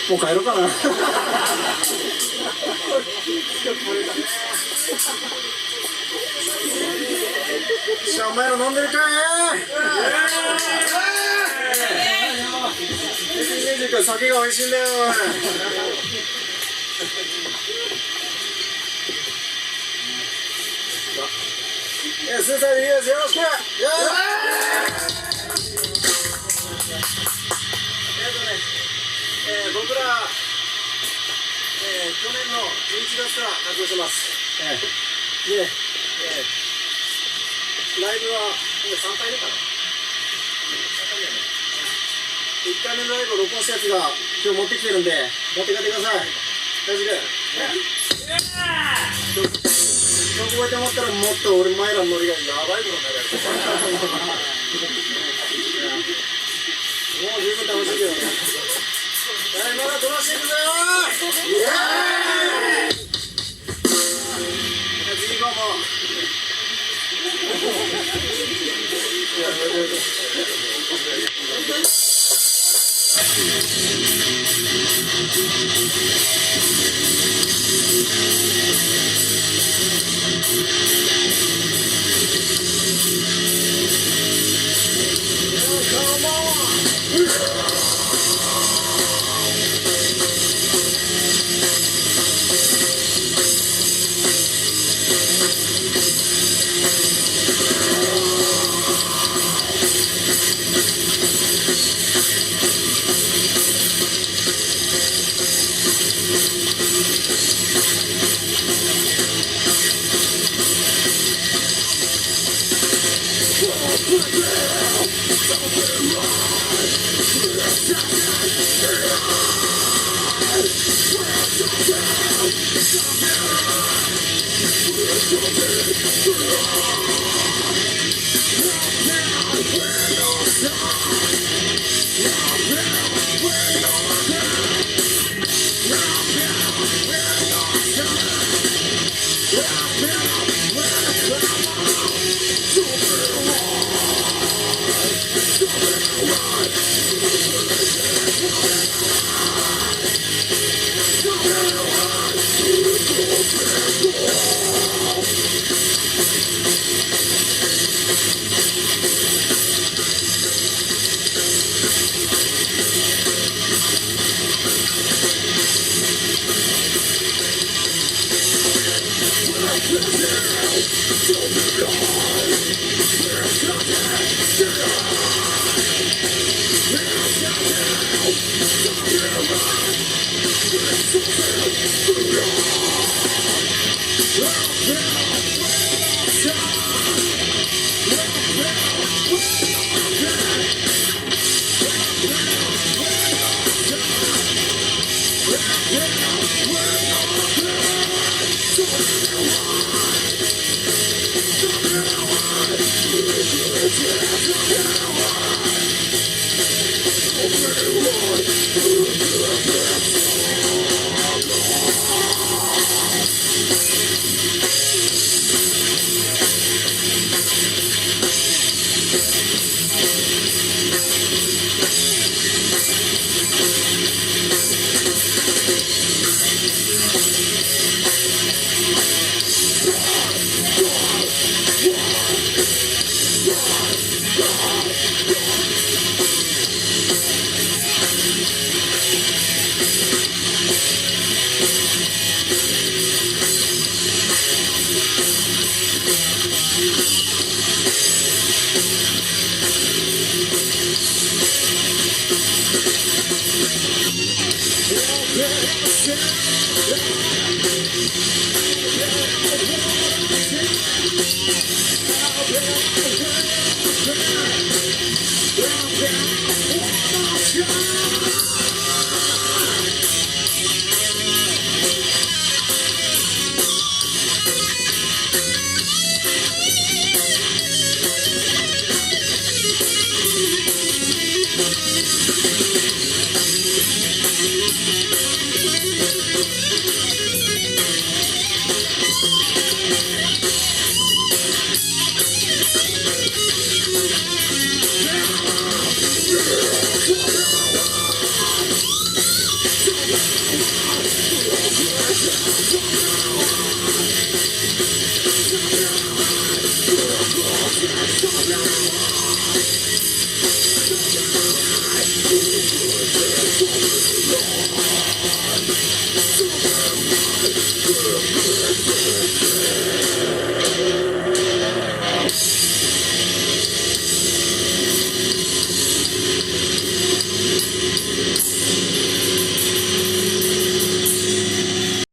もう帰ろうかな。じゃあお前ら飲んでるかい。酒が美味しいんだよ。スーさんでいいです。よろしく。僕ら、去年の11月から活動してます。で、ライブは3回目かな。1回目のライブを録音したやつが今日持ってきてるんで、持って帰ってください。大丈夫。曲覚えてもったらもっと俺前らのノリがやばいことになるやつ。もう十分楽しいけどね。まだ楽しいくぞー。イエーイ。次行こうもう。